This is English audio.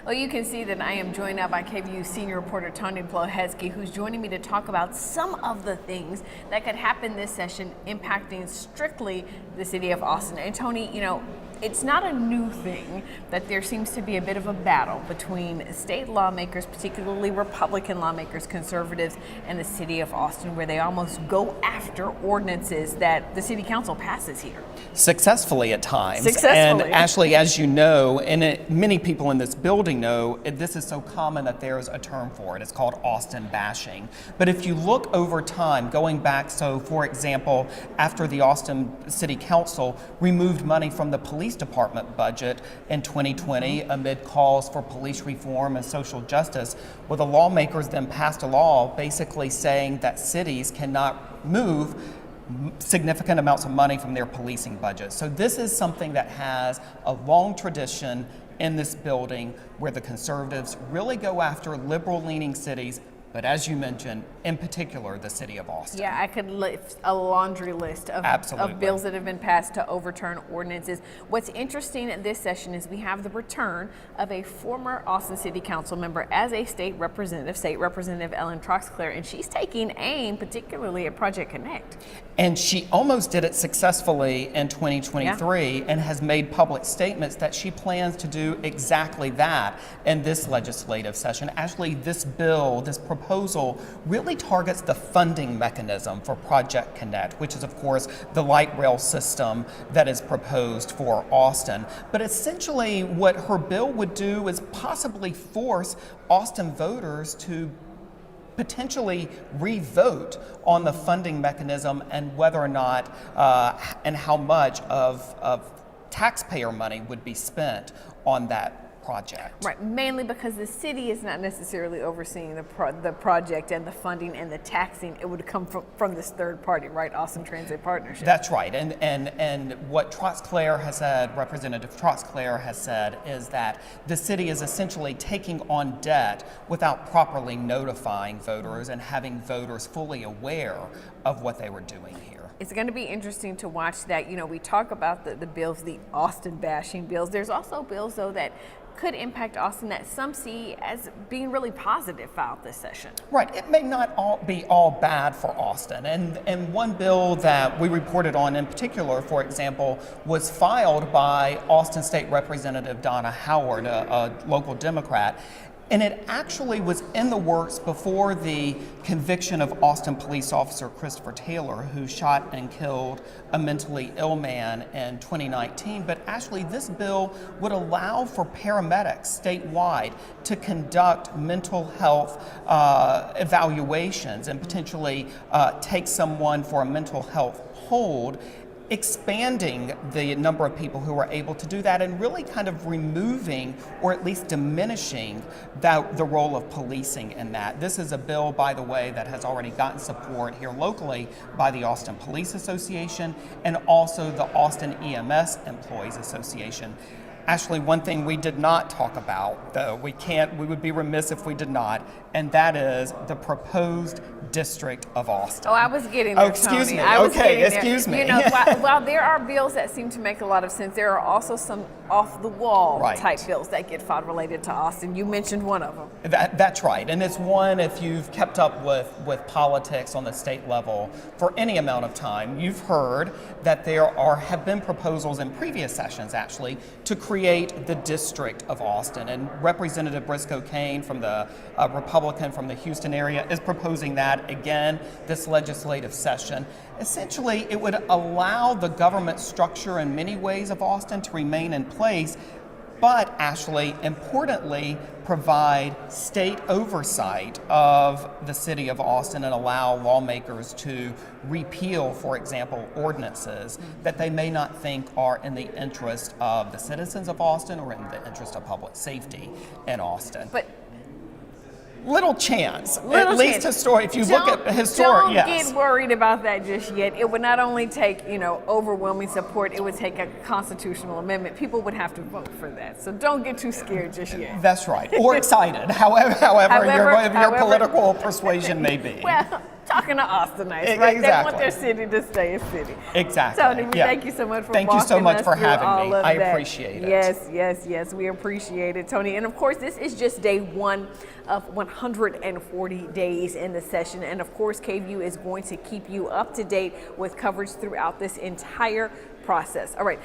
Well, you can see that I am joined now by KVUE senior reporter Tony Plohetski, who's joining me to talk about some of the things that could happen this session impacting strictly the city of Austin. And Tony, it's not a new thing that there seems to be a bit of a battle between state lawmakers, particularly Republican lawmakers, conservatives, and the city of Austin, where they almost go after ordinances that the city council passes here. Successfully at times. Successfully. And Ashley, as you know, and many people in this building know, this is so common that there's a term for it. It's called Austin bashing. But if you look over time, going back, so for example, after the Austin City Council removed money from the police department budget in 2020 amid calls for police reform and social justice, well, the lawmakers then passed a law basically saying that cities cannot move significant amounts of money from their policing budget. So this is something that has a long tradition in this building where the conservatives really go after liberal-leaning cities, but as you mentioned, in particular, the city of Austin. Yeah, I could list a laundry list of bills that have been passed to overturn ordinances. What's interesting at this session is we have the return of a former Austin City Council member as a State Representative Ellen Troxclair, and she's taking aim particularly at Project Connect. And she almost did it successfully in 2023 and has made public statements that she plans to do exactly that in this legislative session. Actually, this bill, this proposal really targets the funding mechanism for Project Connect, which is, of course, the light rail system that is proposed for Austin. But essentially, what her bill would do is possibly force Austin voters to potentially re-vote on the funding mechanism and whether or not and how much of taxpayer money would be spent on that project. Right, mainly because the city is not necessarily overseeing the project and the funding and the taxing. It would come from this third party, right? Austin Transit Partnership. That's right, and what Troxclair has said, Representative Troxclair has said, is that the city is essentially taking on debt without properly notifying voters and having voters fully aware of what they were doing here. It's going to be interesting to watch that. We talk about the bills, the Austin bashing bills. There's also bills, though, that could impact Austin that some see as being really positive filed this session. Right, it may not be all bad for Austin. And one bill that we reported on in particular, for example, was filed by Austin State Representative Donna Howard, a local Democrat. And it actually was in the works before the conviction of Austin police officer Christopher Taylor, who shot and killed a mentally ill man in 2019. But actually, this bill would allow for paramedics statewide to conduct mental health evaluations and potentially take someone for a mental health hold, expanding the number of people who are able to do that and really kind of removing or at least diminishing the role of policing in that. This is a bill, by the way, that has already gotten support here locally by the Austin Police Association and also the Austin EMS Employees Association. Actually, one thing we did not talk about, though, we would be remiss if we did not, and that is the proposed district of Austin. Oh, I was getting there, excuse Tony. me. Okay, excuse me. While there are bills that seem to make a lot of sense, there are also some off-the-wall type bills that get filed related to Austin. You mentioned one of them. That's right, and it's one, if you've kept up with politics on the state level for any amount of time, you've heard that there have been proposals in previous sessions, actually, to create the District of Austin. And Representative Briscoe Cain from the Republican from the Houston area is proposing that again this legislative session. Essentially, it would allow the government structure in many ways of Austin to remain in place, but actually, importantly, provide state oversight of the city of Austin and allow lawmakers to repeal, for example, ordinances that they may not think are in the interest of the citizens of Austin or in the interest of public safety in Austin. But little chance, at least historic. If you look at historic, don't get worried about that just yet. It would not only take, overwhelming support, it would take a constitutional amendment. People would have to vote for that. So don't get too scared just yet. That's right. Or excited, however your political persuasion may be. Well, talking to Austinites, right? They want Exactly. their city to stay a city. Exactly. Tony, Yeah. thank you so much for Thank you so walking much us for through having all me. of I that. appreciate it. Yes, we appreciate it, Tony. And of course, this is just day one of 140 days in the session. And of course, KVUE is going to keep you up to date with coverage throughout this entire process. All right.